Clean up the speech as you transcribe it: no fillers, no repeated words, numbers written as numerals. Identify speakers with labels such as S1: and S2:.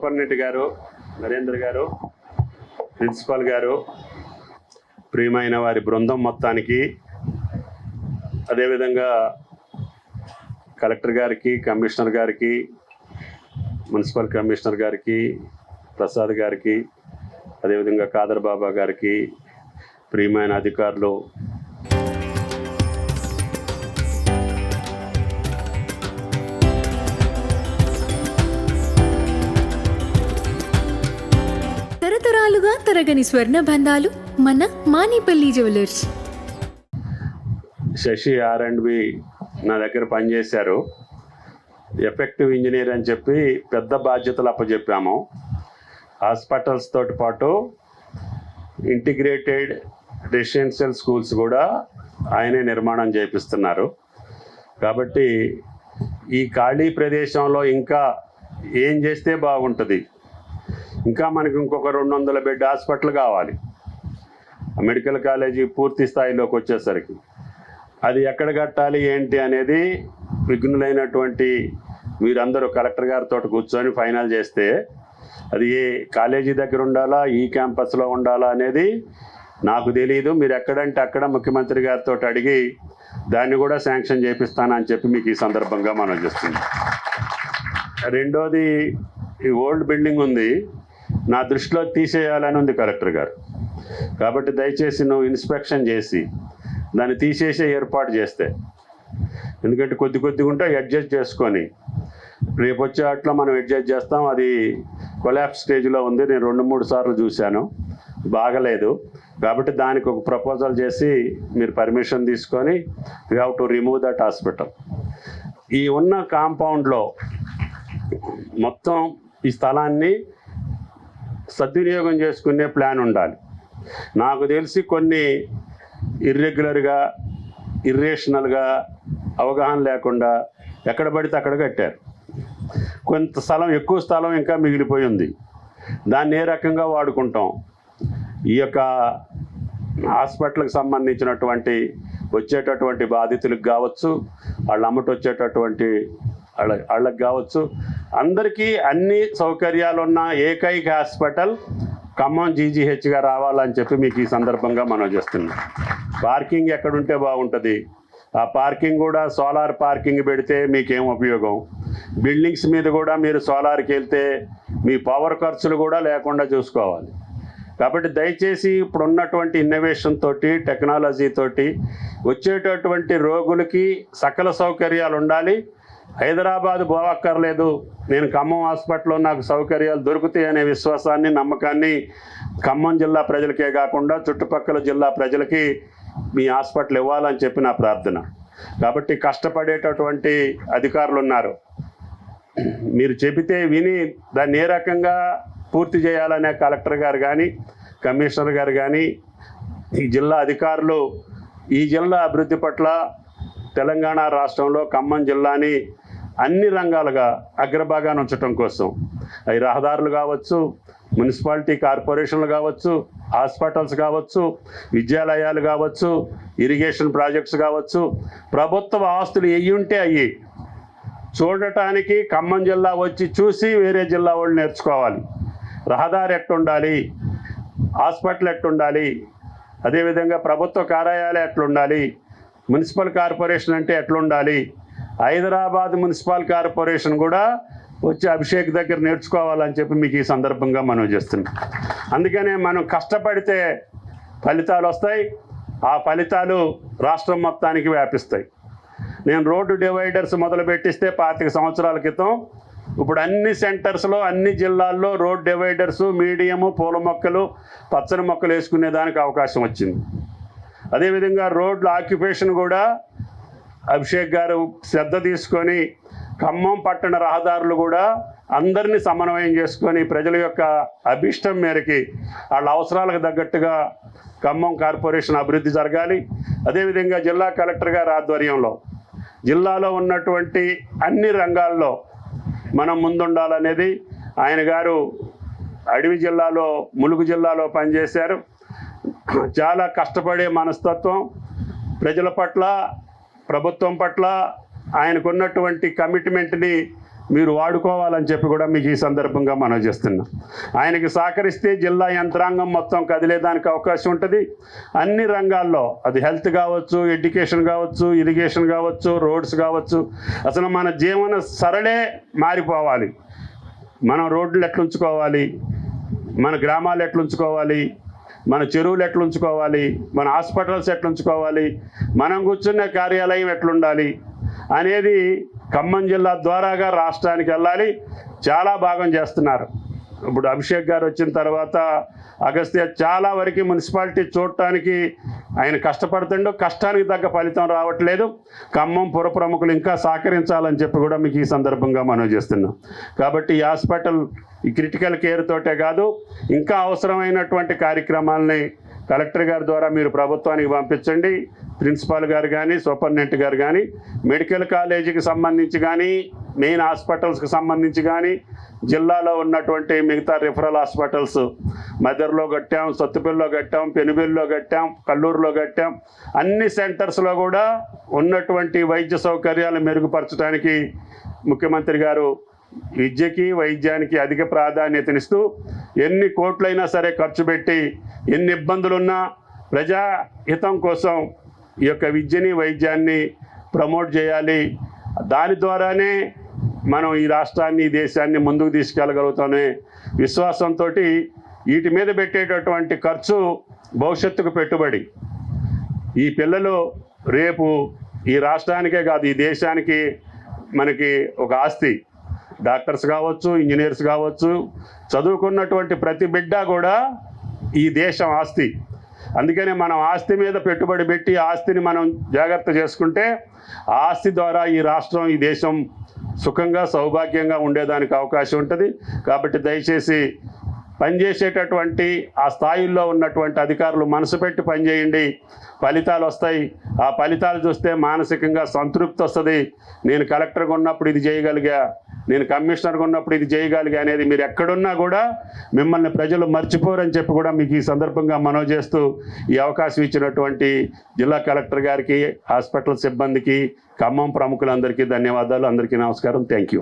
S1: Superintendent గారు, నరేంద్ర గారు, principal గారు, ప్రియమైన వారి బృందం మొత్తానికి, అదేవిధంగా కలెక్టర్ గారికి, కమిషనర్ గారికి, మున్సిపల్ కమిషనర్ గారికి, ప్రసాద్ గారికి, అదేవిధంగా కాదర్ బాబా గారికి, ప్రియమైన అధికారులు,
S2: తరతరాలుగా తరగని స్వర్ణ బంధాలు మన మానిపల్లి జ్యువెలర్స్.
S1: శశి R&B నా దగ్గర పనిచేశారు. ఎఫెక్టివ్ ఇంజనీర్ అని చెప్పి పెద్ద బాధ్యతలు అప్పచెప్పాము. హాస్పిటల్స్ తోటి పాటు ఇంటిగ్రేటెడ్ రెసిడెన్షియల్ స్కూల్స్ కూడా ఆయనే నిర్మాణం చేపిస్తున్నారు. కాబట్టి ఈ ఖాళీ ప్రదేశంలో ఇంకా ఏం చేస్తే బాగుంటుంది, ఇంకా మనకి ఇంకొక 200 బెడ్ హాస్పిటల్ కావాలి. మెడికల్ కాలేజీ పూర్తి స్థాయిలోకి వచ్చేసరికి అది ఎక్కడ కట్టాలి ఏంటి అనేది విఘ్నులైనటువంటి మీరందరూ కలెక్టర్ గారితో కూర్చొని ఫైనల్ చేస్తే అది ఏ కాలేజీ దగ్గర ఉండాలా, ఈ క్యాంపస్లో ఉండాలా అనేది నాకు తెలియదు. మీరు ఎక్కడంటే అక్కడ ముఖ్యమంత్రి గారితో అడిగి దాన్ని కూడా శాంక్షన్ చేపిస్తానని చెప్పి మీకు ఈ సందర్భంగా మనం చేస్తున్నాం. రెండోది, ఈ ఓల్డ్ బిల్డింగ్ ఉంది, నా దృష్టిలో తీసేయాలని ఉంది కలెక్టర్ గారు. కాబట్టి దయచేసి నువ్వు ఇన్స్పెక్షన్ చేసి దాన్ని తీసేసే ఏర్పాటు చేస్తే, ఎందుకంటే కొద్దిగా ఉంటే అడ్జస్ట్ చేసుకొని రేపు వచ్చే అట్లా మనం అడ్జస్ట్ చేస్తాం. అది కొలాప్స్ స్టేజ్లో ఉంది. నేను 2-3 సార్లు చూశాను, బాగలేదు. కాబట్టి దానికి ఒక ప్రపోజల్ చేసి మీరు పర్మిషన్ తీసుకొని we have to remove that hospital. ఈ ఉన్న కాంపౌండ్లో మొత్తం ఈ స్థలాన్ని సద్వినియోగం చేసుకునే ప్లాన్ ఉండాలి. నాకు తెలిసి కొన్ని ఇర్రెగ్యులర్గా, ఇర్రేషనల్గా, అవగాహన లేకుండా ఎక్కడ పడితే అక్కడ కట్టారు. కొంత స్థలం, ఎక్కువ స్థలం ఇంకా మిగిలిపోయి ఉంది. దాన్ని ఏ రకంగా వాడుకుంటాం? ఈ యొక్క హాస్పిటల్కి సంబంధించినటువంటి వచ్చేటటువంటి బాధితులకు కావచ్చు, వాళ్ళ అమ్మట వచ్చేటటువంటి వాళ్ళకి కావచ్చు, అందరికీ అన్ని సౌకర్యాలు ఉన్న ఏకైక హాస్పిటల్ ఖమ్మం GGHగా రావాలని చెప్పి మీకు ఈ సందర్భంగా మనం చేస్తున్నాం. పార్కింగ్ ఎక్కడుంటే బాగుంటుంది? ఆ పార్కింగ్ కూడా సోలార్ పార్కింగ్ పెడితే మీకేం ఉపయోగం? బిల్డింగ్స్ మీద కూడా మీరు సోలార్కి వెళ్తే మీ పవర్ ఖర్చులు కూడా లేకుండా చూసుకోవాలి. కాబట్టి దయచేసి ఇప్పుడు ఉన్నటువంటి ఇన్నోవేషన్ తోటి, టెక్నాలజీ తోటి వచ్చేటటువంటి రోగులకి సకల సౌకర్యాలు ఉండాలి. హైదరాబాద్ పోవక్కర్లేదు, నేను ఖమ్మం హాస్పిటల్లో నాకు సౌకర్యాలు దొరుకుతాయి అనే విశ్వాసాన్ని, నమ్మకాన్ని ఖమ్మం జిల్లా ప్రజలకే కాకుండా చుట్టుపక్కల జిల్లా ప్రజలకి మీ హాస్పిటల్ ఇవ్వాలని చెప్పి నా ప్రార్థన. కాబట్టి కష్టపడేటటువంటి అధికారులు ఉన్నారు, మీరు చెబితే విని దాన్ని ఏ రకంగా పూర్తి చేయాలనే కలెక్టర్ గారు కానీ, కమిషనర్ గారు కానీ, ఈ జిల్లా అధికారులు ఈ జిల్లా అభివృద్ధి పట్ల తెలంగాణ రాష్ట్రంలో ఖమ్మం జిల్లాని అన్ని రంగాలుగా అగ్రభాగాన్ని ఉంచడం కోసం, అవి రహదారులు కావచ్చు, మున్సిపాలిటీ కార్పొరేషన్లు కావచ్చు, హాస్పిటల్స్ కావచ్చు, విద్యాలయాలు కావచ్చు, ఇరిగేషన్ ప్రాజెక్ట్స్ కావచ్చు, ప్రభుత్వ ఆస్తులు ఎయ్యి ఉంటే అయ్యి చూడటానికి ఖమ్మం జిల్లా వచ్చి చూసి వేరే జిల్లా వాళ్ళు నేర్చుకోవాలి. రహదారి ఎట్లుండాలి, హాస్పిటల్ ఎట్లుండాలి, అదేవిధంగా ప్రభుత్వ కార్యాలయాలు ఎట్లుండాలి, మున్సిపల్ కార్పొరేషన్ అంటే ఎట్లుండాలి, హైదరాబాద్ మున్సిపల్ కార్పొరేషన్ కూడా వచ్చి అభిషేక్ దగ్గర నేర్చుకోవాలని చెప్పి మీకు ఈ సందర్భంగా మనం చేస్తున్నాం. అందుకనే మనం కష్టపడితే ఫలితాలు వస్తాయి, ఆ ఫలితాలు రాష్ట్రం మొత్తానికి వ్యాపిస్తాయి. నేను రోడ్డు డివైడర్స్ మొదలు పెట్టిస్తే 25 సంవత్సరాల క్రితం, ఇప్పుడు అన్ని సెంటర్స్లో, అన్ని జిల్లాల్లో రోడ్ డివైడర్సు, మీడియము, పూల మొక్కలు, పచ్చని మొక్కలు వేసుకునే దానికి అవకాశం వచ్చింది. అదేవిధంగా రోడ్ల ఆక్యుపేషన్ కూడా అభిషేక్ గారు శ్రద్ధ తీసుకొని ఖమ్మం పట్టణ రహదారులు కూడా అందరినీ సమన్వయం చేసుకొని ప్రజల యొక్క అభిష్టం మేరకి వాళ్ళ అవసరాలకు తగ్గట్టుగా ఖమ్మం కార్పొరేషన్ అభివృద్ధి జరగాలి. అదేవిధంగా జిల్లా కలెక్టర్ గారి ఆధ్వర్యంలో జిల్లాలో ఉన్నటువంటి అన్ని రంగాల్లో మనం ముందుండాలనేది, ఆయన గారు అడవి జిల్లాలో, ములుగు జిల్లాలో పనిచేశారు. చాలా కష్టపడే మనస్తత్వం, ప్రజల పట్ల, ప్రభుత్వం పట్ల ఆయనకున్నటువంటి కమిట్మెంట్ని మీరు వాడుకోవాలని చెప్పి కూడా మీకు ఈ సందర్భంగా మనం చేస్తున్నాం. ఆయనకి సహకరిస్తే జిల్లా యంత్రాంగం మొత్తం కదిలేదానికి అవకాశం ఉంటుంది. అన్ని రంగాల్లో, అది హెల్త్ కావచ్చు, ఎడ్యుకేషన్ కావచ్చు, ఇరిగేషన్ కావచ్చు, రోడ్స్ కావచ్చు, అసలు మన జీవన సరళే మారిపోవాలి. మనం రోడ్లు ఎట్లా ఉంచుకోవాలి, మన గ్రామాలు ఎట్లా ఉంచుకోవాలి, మన చెరువులు ఎట్లా ఉంచుకోవాలి, మన హాస్పిటల్స్ ఎట్లా ఉంచుకోవాలి, మనం కూర్చున్న కార్యాలయం ఎట్లుండాలి అనేది ఖమ్మం జిల్లా ద్వారాగా రాష్ట్రానికి వెళ్ళాలి. చాలా భాగం చేస్తున్నారు. ఇప్పుడు అభిషేక్ గారు వచ్చిన తర్వాత అగస్త్య చాలా వరకు మున్సిపాలిటీ చూడటానికి ఆయన కష్టపడుతుండో, కష్టానికి తగ్గ ఫలితం రావట్లేదు. ఖమ్మం పుర ప్రముఖులు ఇంకా సహకరించాలని చెప్పి కూడా మీకు ఈ సందర్భంగా మనం చేస్తున్నాం. కాబట్టి ఈ హాస్పిటల్ ఈ క్రిటికల్ కేర్ తోటే కాదు, ఇంకా అవసరమైనటువంటి కార్యక్రమాలని కలెక్టర్ గారి ద్వారా మీరు ప్రభుత్వానికి పంపించండి. ప్రిన్సిపాల్ గారు కానీ, సూపరింటెండెంట్ గారు కానీ, మెడికల్ కాలేజీకి సంబంధించి కానీ, మెయిన్ హాస్పిటల్స్కి సంబంధించి కానీ, జిల్లాలో ఉన్నటువంటి మిగతా రిఫరల్ హాస్పిటల్స్ మదర్లో కట్టాం, సత్తుపల్లిలో కట్టాం, పెనుబెల్లిలో కట్టాం, కల్లూరులో కట్టాం. అన్ని సెంటర్స్లో కూడా ఉన్నటువంటి వైద్య సౌకర్యాలు మెరుగుపరచడానికి ముఖ్యమంత్రి గారు విద్యకి, వైద్యానికి అధిక ప్రాధాన్యతనిస్తూ ఎన్ని కోట్లైనా సరే ఖర్చు పెట్టి, ఎన్ని ఇబ్బందులున్నా ప్రజాహితం కోసం ఈ యొక్క విద్యని, వైద్యాన్ని ప్రమోట్ చేయాలి. దాని ద్వారానే మనం ఈ రాష్ట్రాన్ని, ఈ దేశాన్ని ముందుకు తీసుకెళ్ళగలుగుతానే విశ్వాసంతో వీటి మీద పెట్టేటటువంటి ఖర్చు భవిష్యత్తుకు పెట్టుబడి. ఈ పిల్లలు రేపు ఈ రాష్ట్రానికే కాదు, ఈ దేశానికి మనకి ఒక ఆస్తి. డాక్టర్స్ కావచ్చు, ఇంజనీర్స్ కావచ్చు, చదువుకున్నటువంటి ప్రతి బిడ్డ కూడా ఈ దేశం ఆస్తి. అందుకనే మనం ఆస్తి మీద పెట్టుబడి పెట్టి ఆస్తిని మనం జాగ్రత్త చేసుకుంటే ఆ ఆస్తి ద్వారా ఈ రాష్ట్రం, ఈ దేశం సుఖంగా, సౌభాగ్యంగా ఉండేదానికి అవకాశం ఉంటుంది. కాబట్టి దయచేసి పనిచేసేటటువంటి ఆ స్థాయిల్లో ఉన్నటువంటి అధికారులు మనసు పెట్టి పనిచేయండి. ఫలితాలు వస్తాయి. ఆ ఫలితాలు చూస్తే మానసికంగా సంతృప్తి వస్తుంది. నేను కలెక్టర్గా ఉన్నప్పుడు ఇది చేయగలిగా, నేను కమిషనర్గా ఉన్నప్పుడు ఇది చేయగలిగా అనేది మీరు ఎక్కడున్నా కూడా మిమ్మల్ని ప్రజలు మర్చిపోరని చెప్పి కూడా మీకు ఈ సందర్భంగా మనవి చేస్తూ ఈ అవకాశం ఇచ్చినటువంటి జిల్లా కలెక్టర్ గారికి, హాస్పిటల్ సిబ్బందికి, ఖమ్మం ప్రముఖులందరికీ ధన్యవాదాలు. అందరికీ నమస్కారం. Thank you.